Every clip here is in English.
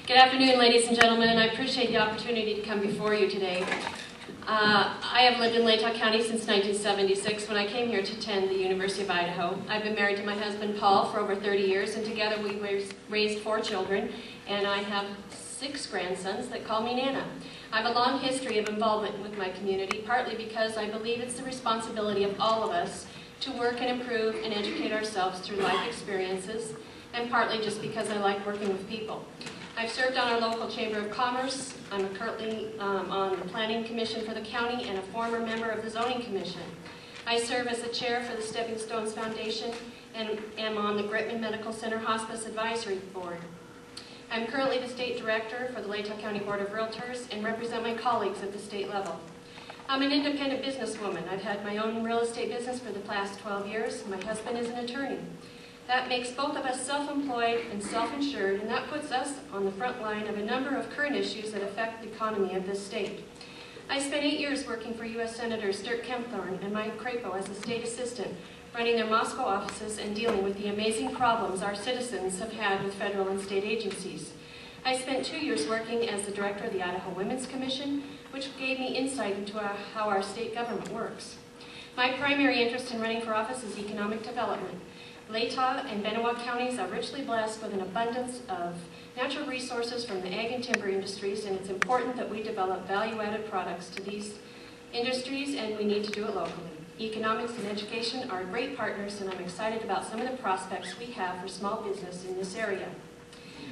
Good afternoon, ladies and gentlemen, and I appreciate the opportunity to come before you today. I have lived in Latah County since 1976 when I came here to attend the University of Idaho. I've been married to my husband Paul for over 30 years, and together we raised 4 children, and I have 6 grandsons that call me Nana. I have a long history of involvement with my community, partly because I believe it's the responsibility of all of us to work and improve and educate ourselves through life experiences, and partly just because I like working with people. I've served on our local Chamber of Commerce. I'm currently on the Planning Commission for the county and a former member of the Zoning Commission. I serve as the chair for the Stepping Stones Foundation and am on the Gritman Medical Center Hospice Advisory Board. I'm currently the state director for the Latah County Board of Realtors and represent my colleagues at the state level. I'm an independent businesswoman. I've had my own real estate business for the past 12 years. My husband is an attorney. That makes both of us self-employed and self-insured, and that puts us on the front line of a number of current issues that affect the economy of this state. I spent 8 years working for U.S. Senators Dirk Kempthorne and Mike Crapo as a state assistant, running their Moscow offices and dealing with the amazing problems our citizens have had with federal and state agencies. I spent 2 years working as the director of the Idaho Women's Commission, which gave me insight into how our state government works. My primary interest in running for office is economic development. Latah and Benewah counties are richly blessed with an abundance of natural resources from the ag and timber industries, and it's important that we develop value-added products to these industries, and we need to do it locally. Economics and education are great partners, and I'm excited about some of the prospects we have for small business in this area.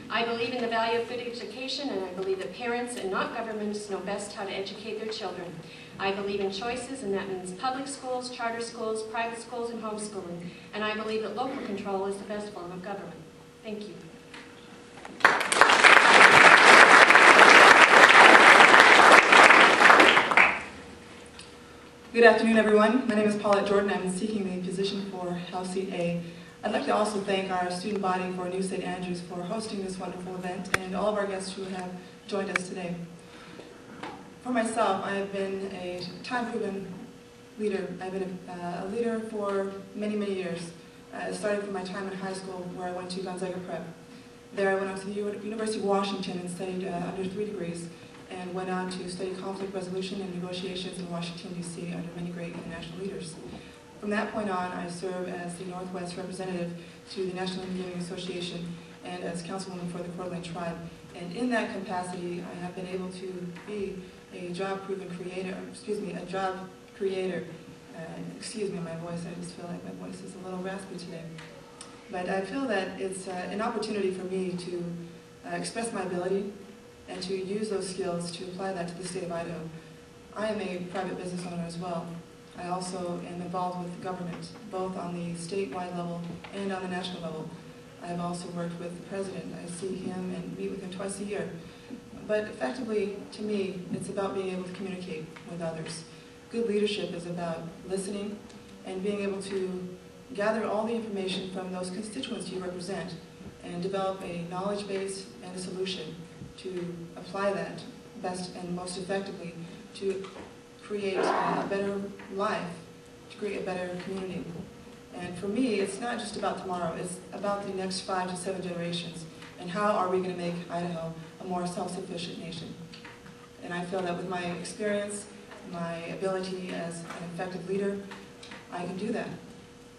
I believe in the value of good education, and I believe that parents and not governments know best how to educate their children. I believe in choices, and that means public schools, charter schools, private schools, and homeschooling. And I believe that local control is the best form of government. Thank you. Good afternoon, everyone. My name is Paulette Jordan. I'm seeking the position for House Seat A. I'd like to also thank our student body for New St. Andrews for hosting this wonderful event, and all of our guests who have joined us today. For myself, I have been a time-proven leader. I've been a leader for many, many years, starting from my time in high school where I went to Gonzaga Prep. There I went on to the University of Washington and studied under 3 degrees, and went on to study conflict resolution and negotiations in Washington, D.C. under many great international leaders. From that point on, I serve as the Northwest representative to the National Indian Association and as councilwoman for the Coeur d'Alene Tribe. And in that capacity, I have been able to be a job-proven creator, excuse me, excuse me, my voice, I just feel like my voice is a little raspy today. But I feel that it's an opportunity for me to express my ability and to use those skills to apply that to the state of Idaho. I am a private business owner as well. I also am involved with the government, both on the statewide level and on the national level. I have also worked with the president. I see him and meet with him twice a year. But effectively, to me, it's about being able to communicate with others. Good leadership is about listening and being able to gather all the information from those constituents you represent and develop a knowledge base and a solution to apply that best and most effectively to create a better life, to create a better community. And for me, it's not just about tomorrow, it's about the next 5 to 7 generations, and how are we going to make Idaho a more self-sufficient nation. And I feel that with my experience, my ability as an effective leader, I can do that.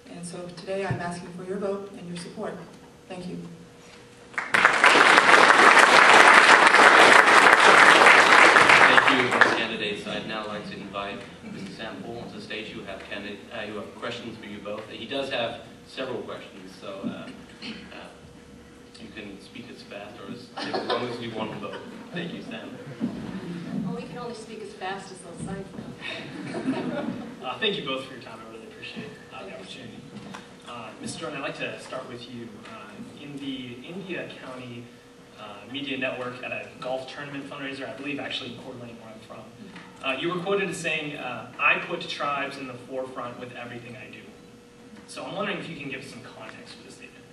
And so today I'm asking for your vote and your support. Thank you. Candidates, I'd now like to invite Mr. Sam Poole onto the stage. You have questions for you both. He does have several questions, so you can speak as fast or as long as you want to vote. Thank you, Sam. Well, we can only speak as fast as those signs now. Thank you both for your time. I really appreciate the opportunity. Mr. Jordan, I'd like to start with you. In the India County Media Network at a golf tournament fundraiser, I believe actually in Coeur d'Alene, where I'm from, you were quoted as saying, "I put tribes in the forefront with everything I do." So I'm wondering if you can give some context for this statement.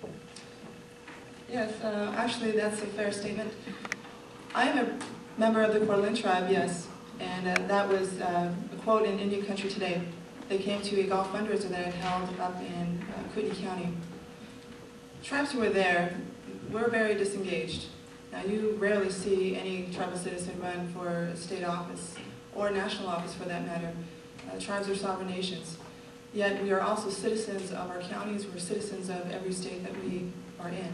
Yes, actually that's a fair statement. I am a member of the Coeur d'Alene Tribe, yes, and that was a quote in Indian Country Today. They came to a golf fundraiser that I held up in Kootenai County. Tribes who were there were very disengaged. Now, you rarely see any tribal citizen run for state office, or national office for that matter. Tribes are sovereign nations. Yet we are also citizens of our counties, we're citizens of every state that we are in.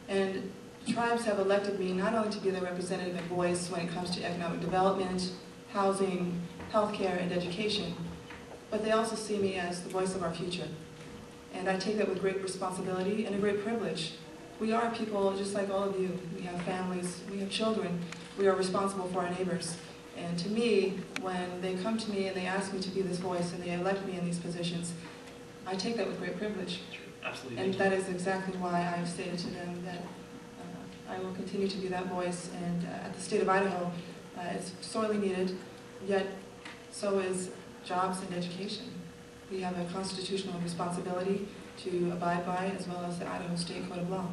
And tribes have elected me not only to be their representative and voice when it comes to economic development, housing, healthcare, and education, but they also see me as the voice of our future. And I take that with great responsibility and a great privilege. We are people just like all of you. We have families, we have children, we are responsible for our neighbors. And to me, when they come to me and they ask me to be this voice and they elect me in these positions, I take that with great privilege. Absolutely. And that is exactly why I've stated to them that I will continue to be that voice. And at the state of Idaho, it's sorely needed, yet so is jobs and education. We have a constitutional responsibility to abide by, as well as the Idaho State Code of Law.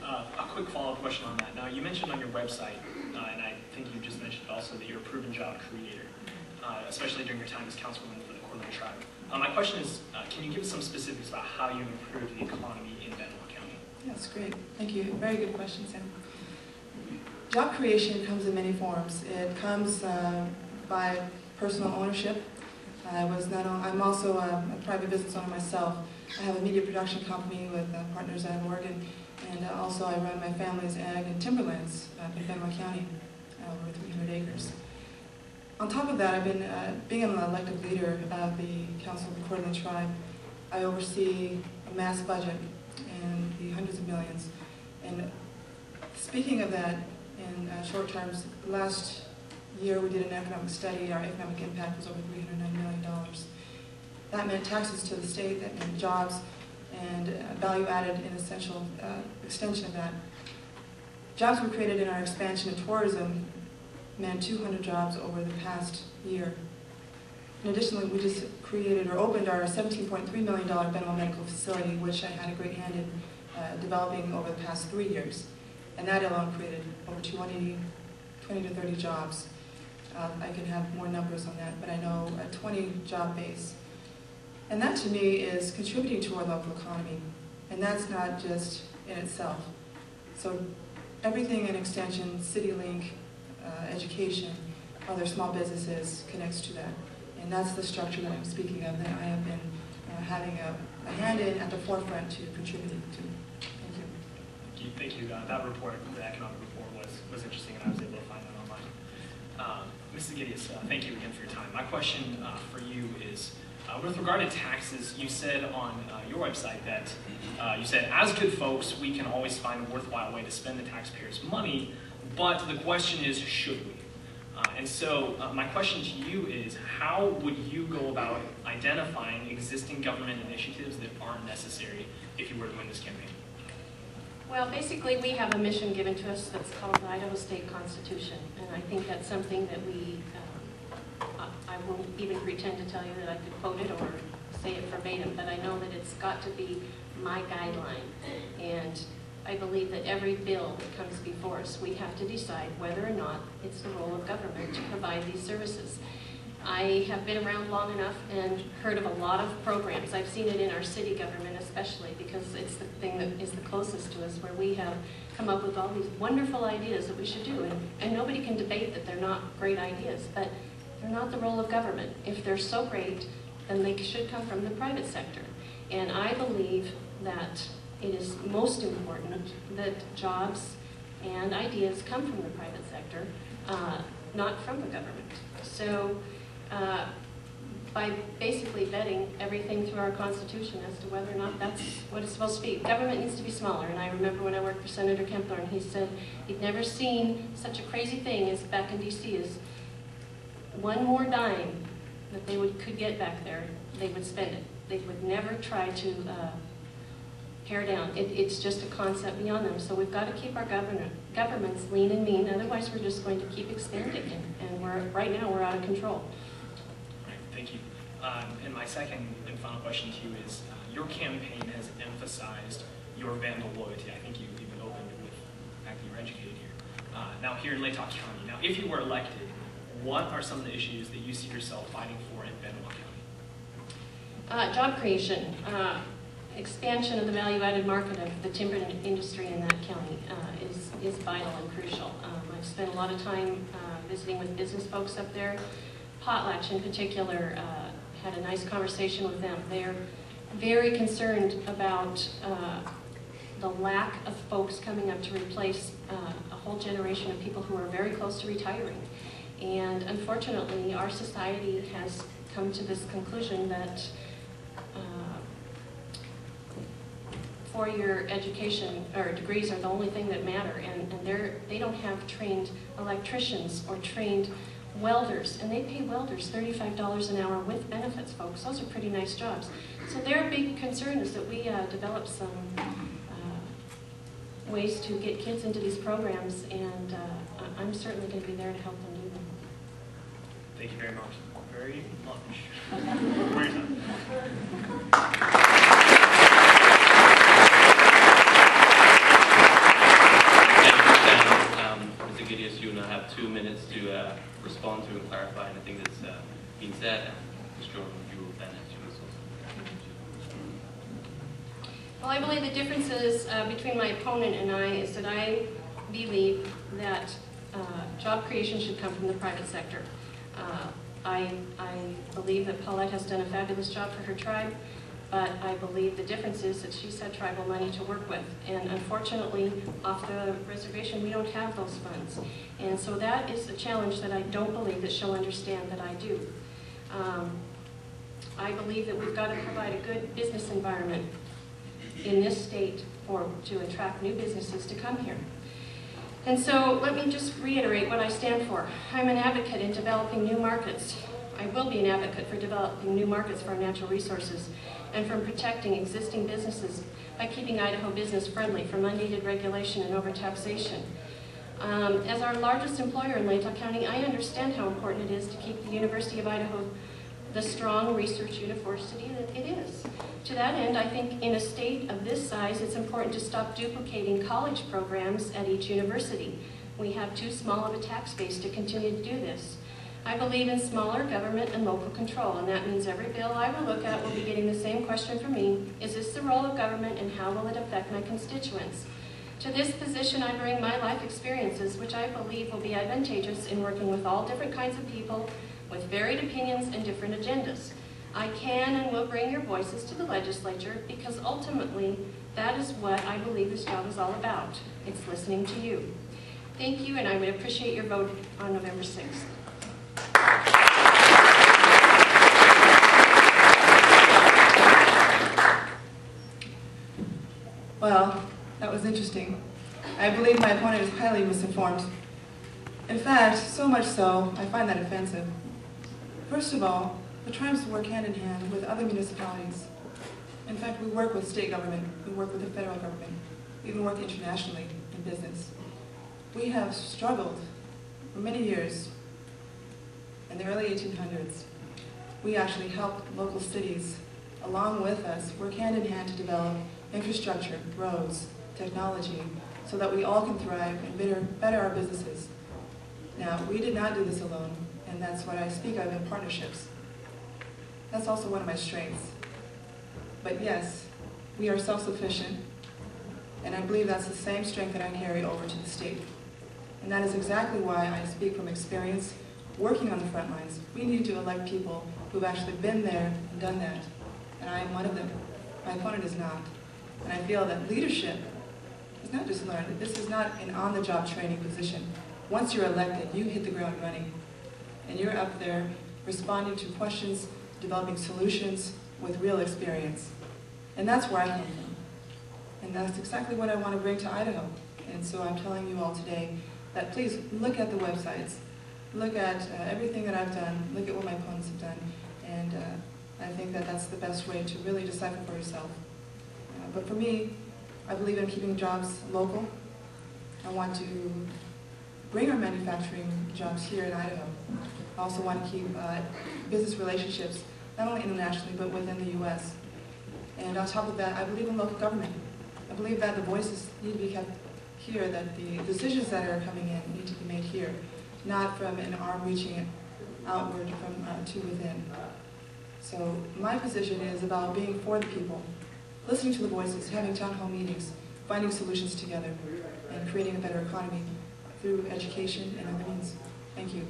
A quick follow-up question on that. Now, you mentioned on your website, and I think you just mentioned also that you're a proven job creator, especially during your time as councilwoman for the Coeur d'Alene Tribe. My question is, can you give us some specifics about how you improved the economy in Benoit County? That's great. Thank you. Very good question, Sam. Job creation comes in many forms. It comes by personal ownership. I'm also a private business owner myself. I have a media production company with partners out of Oregon, and also I run my family's ag and timberlands in Benoit County, over 300 acres. On top of that, I've been, being an elected leader of the Council of the Coeur d'Alene Tribe, I oversee a mass budget in the hundreds of millions. And speaking of that, in short terms, last year we did an economic study. Our economic impact was over $309 million. That meant taxes to the state, that meant jobs, and value added and essential extension of that. Jobs were created in our expansion of tourism, meant 200 jobs over the past year. And additionally, we just created or opened our $17.3 million Benoit medical facility, which I had a great hand in developing over the past 3 years. And that alone created over 20 to 30 jobs. I can have more numbers on that, but I know a 20 job base. And that to me is contributing to our local economy. And that's not just in itself. So everything in extension, CityLink, education, other small businesses connects to that. And that's the structure that I'm speaking of, that I have been having a hand in at the forefront to contributing to. Thank you. Thank you. That report, the economic report, was interesting, and I was able to find that online. Mrs. Agidius, thank you again for your time. My question for you is, with regard to taxes, you said on your website that you said, as good folks, we can always find a worthwhile way to spend the taxpayers' money, but the question is, should we? And so my question to you is, how would you go about identifying existing government initiatives that aren't necessary if you were to win this campaign? Well, basically, we have a mission given to us that's called the Idaho State Constitution, and I think that's something that we, I won't even pretend to tell you that I could quote it or say it verbatim, but I know that it's got to be my guideline. And I believe that every bill that comes before us, we have to decide whether or not it's the role of government to provide these services. I have been around long enough and heard of a lot of programs. I've seen it in our city government especially, because it's the thing that is the closest to us, where we have come up with all these wonderful ideas that we should do. And nobody can debate that they're not great ideas, but they're not the role of government. If they're so great, then they should come from the private sector. And I believe that it is most important that jobs and ideas come from the private sector, not from the government. So by basically vetting everything through our Constitution as to whether or not that's what it's supposed to be. Government needs to be smaller, and I remember when I worked for Senator Kempthorne, he said he'd never seen such a crazy thing as back in DC as one more dime that they could get back there, they would spend it. They would never try to tear down. It's just a concept beyond them. So we've got to keep our governments lean and mean, otherwise we're just going to keep expanding, and right now we're out of control. Right, thank you. And my second and final question to you is, your campaign has emphasized your vandal loyalty. I think you even opened with the fact that you're educated here. Now here in Latah County, now if you were elected, what are some of the issues that you see yourself fighting for in Benoit County? Job creation. expansion of the value-added market of the timber industry in that county is vital and crucial. I've spent a lot of time visiting with business folks up there. Potlatch in particular, had a nice conversation with them. They're very concerned about the lack of folks coming up to replace a whole generation of people who are very close to retiring. And unfortunately, our society has come to this conclusion that four-year education or degrees are the only thing that matter, and they don't have trained electricians or trained welders, and they pay welders $35 an hour with benefits, folks. Those are pretty nice jobs. So their big concern is that we develop some ways to get kids into these programs, and I'm certainly going to be there to help them do them. Thank you very much. Very much. Where's Mr. Agidius, you now have 2 minutes to respond to and clarify anything that's been said, and Mr. Jordan, you will then have 2 minutes also. Well, I believe the differences between my opponent and I is that I believe that job creation should come from the private sector. I believe that Paulette has done a fabulous job for her tribe, but I believe the difference is that she's had tribal money to work with. And unfortunately, off the reservation, we don't have those funds. And so that is a challenge that I don't believe that she'll understand that I do. I believe that we've got to provide a good business environment in this state to attract new businesses to come here. And so let me just reiterate what I stand for. I'm an advocate in developing new markets. I will be an advocate for developing new markets for our natural resources and from protecting existing businesses by keeping Idaho business friendly from unneeded regulation and overtaxation. As our largest employer in Latah County, I understand how important it is to keep the University of Idaho the strong research university that it is. To that end, I think in a state of this size, it's important to stop duplicating college programs at each university. We have too small of a tax base to continue to do this. I believe in smaller government and local control, and that means every bill I will look at will be getting the same question from me: is this the role of government, and how will it affect my constituents? To this position, I bring my life experiences, which I believe will be advantageous in working with all different kinds of people with varied opinions and different agendas. I can and will bring your voices to the legislature because ultimately that is what I believe this job is all about. It's listening to you. Thank you, and I would appreciate your vote on November 6th. Well, that was interesting. I believe my opponent is highly misinformed. In fact, so much so, I find that offensive. First of all, the tribes work hand in hand with other municipalities. In fact, we work with state government, we work with the federal government, we even work internationally in business. We have struggled for many years. In the early 1800s, we actually helped local cities, along with us, work hand in hand to develop infrastructure, roads, technology, so that we all can thrive and better our businesses. Now, we did not do this alone, and that's what I speak of in partnerships. That's also one of my strengths. But yes, we are self-sufficient, and I believe that's the same strength that I carry over to the state. And that is exactly why I speak from experience working on the front lines. We need to elect people who've actually been there and done that, and I am one of them. My opponent is not. And I feel that leadership is not just learned. This is not an on-the-job training position. Once you're elected, you hit the ground running, and you're up there responding to questions, developing solutions with real experience. And that's where I come from. And that's exactly what I want to bring to Idaho. And so I'm telling you all today that please look at the websites, look at everything that I've done, look at what my opponents have done, and I think that that's the best way to really decipher for yourself. But for me, I believe in keeping jobs local. I want to bring our manufacturing jobs here in Idaho. I also want to keep business relationships, not only internationally, but within the U.S. And on top of that, I believe in local government. I believe that the voices need to be kept here, that the decisions that are coming in need to be made here, not from an arm reaching outward from to within. So my position is about being for the people, listening to the voices, having town hall meetings, finding solutions together, and creating a better economy through education and other means. Thank you.